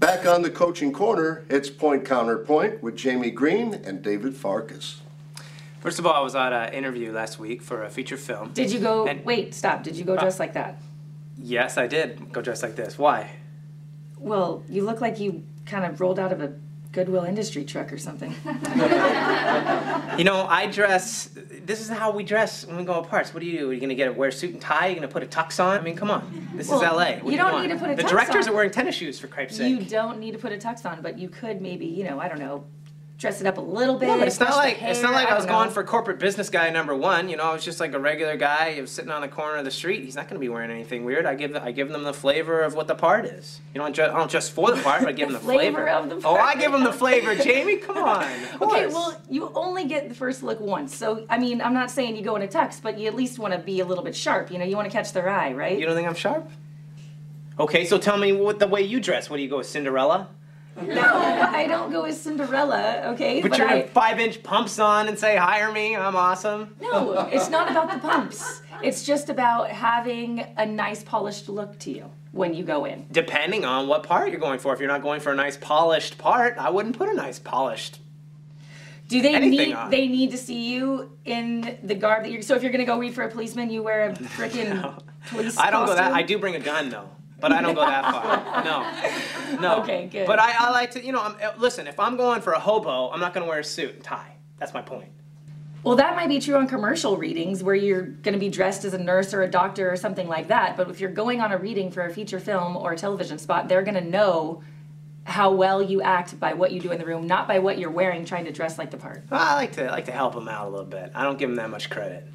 Back on the Coaching Corner, it's Point Counterpoint with Jamie Green and David Farkas. First of all, I was at an interview last week for a feature film. Did you go, wait, stop, did you go dressed like that? Yes, I did go dressed like this. Why? Well, you look like you kind of rolled out of a Goodwill Industry truck or something. You know, I dress, this is how we dress when we go apart. So what do? Are you going to wear a suit and tie? Are you going to put a tux on? I mean, come on. This is LA. What you don't need to put a tux on. The directors are wearing tennis shoes, for Christ's sake. You don't need to put a tux on, but you could maybe, you know, I don't know, dress it up a little bit. Yeah, but it's not like I was going for for corporate business guy #1. You know, I was just like a regular guy. He was sitting on the corner of the street. He's not going to be wearing anything weird. I give them the flavor of what the part is. You know, I don't just for the part, but I give them the flavor of the part. Oh, I give them the flavor, Jamie. Come on. Okay, well, you only get the first look once. So, I mean, I'm not saying you go in a tux, but you at least want to be a little bit sharp. You know, you want to catch their eye, right? You don't think I'm sharp? Okay, so tell me what the way you dress. What do you go, Cinderella? No, I don't go as Cinderella, okay? Put your 5-inch pumps on and say, hire me, I'm awesome. No, it's not about the pumps. It's just about having a nice polished look to you when you go in. Depending on what part you're going for. If you're not going for a nice polished part, I wouldn't put a nice polished Do they anything on. They need to see you in the garb that you're... So if you're going to go read for a policeman, you wear a frickin' police I don't costume? go that... I do bring a gun, though. But I don't go that far. No. Okay, good. But I like to, you know, listen, if I'm going for a hobo, I'm not going to wear a suit and tie. That's my point. Well, that might be true on commercial readings where you're going to be dressed as a nurse or a doctor or something like that. But if you're going on a reading for a feature film or a television spot, they're going to know how well you act by what you do in the room, not by what you're wearing trying to dress like the part. I like to help them out a little bit. I don't give them that much credit.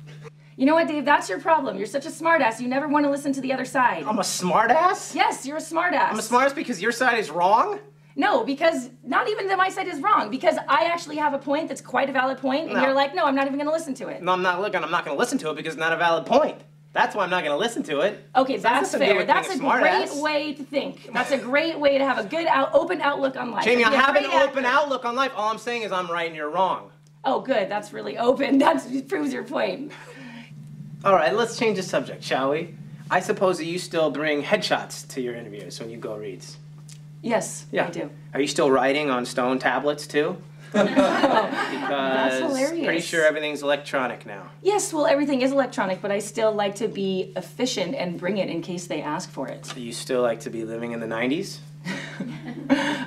You know what, Dave? That's your problem. You're such a smartass. You never want to listen to the other side. I'm a smartass? Yes, you're a smartass. I'm a smartass because your side is wrong? No, because not even that my side is wrong. Because I actually have a point that's quite a valid point, and you're like, no, I'm not even going to listen to it. No, I'm not going to listen to it because it's not a valid point. That's why I'm not going to listen to it. Okay, that's fair. That's a great way to think. That's a great way to have a good, open outlook on life. Jamie, I have an open outlook on life. All I'm saying is I'm right and you're wrong. Oh, good. That's really open. That proves your point. All right, let's change the subject, shall we? I suppose that you still bring headshots to your interviews when you go reads. Yes, yeah. I do. Are you still writing on stone tablets, too? Because that's hilarious. Pretty sure everything's electronic now. Yes, well, everything is electronic, but I still like to be efficient and bring it in case they ask for it. Do you still like to be living in the 90s?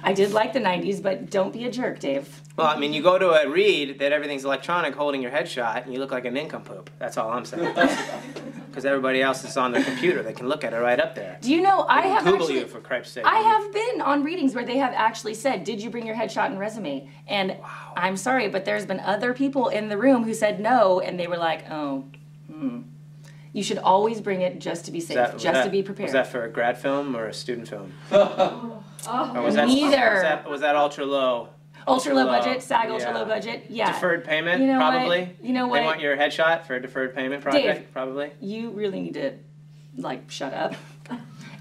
I did like the 90s, but don't be a jerk, Dave. Well, I mean, you go to a read that everything's electronic holding your headshot, and you look like a nincompoop. That's all I'm saying. Because everybody else is on their computer. They can look at it right up there. Do you know, I have Google actually... you, for Christ's sake. I have been on readings where they have actually said, did you bring your headshot and resume? And wow. I'm sorry, but there's been other people in the room who said no, and they were like, oh, You should always bring it just to be safe, to be prepared. Was that for a grad film or a student film? Neither. Was that ultra low? Ultra low budget, SAG ultra low budget, yeah. Deferred payment, you know probably? What? You know what? They want your headshot for a deferred payment project, Dave, probably? You really need to, like, shut up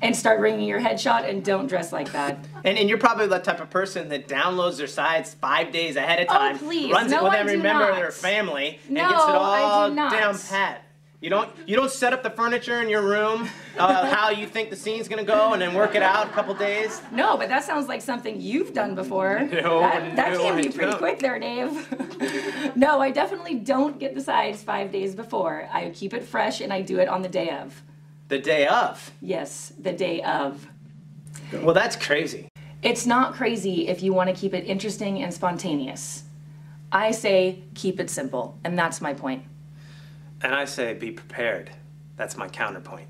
and start bringing your headshot and don't dress like that. And you're probably the type of person that downloads their sides 5 days ahead of time, runs it with every member of their family, and gets it all down pat. You don't set up the furniture in your room, how you think the scene's gonna go, and then work it out a couple days. No, but that sounds like something you've done before. That came to you pretty quick there, Dave. No, I definitely don't get the sides 5 days before. I keep it fresh and I do it on the day of. The day of? Yes, the day of. Well, that's crazy. It's not crazy if you want to keep it interesting and spontaneous. I say keep it simple, and that's my point. And I say be prepared. That's my counterpoint.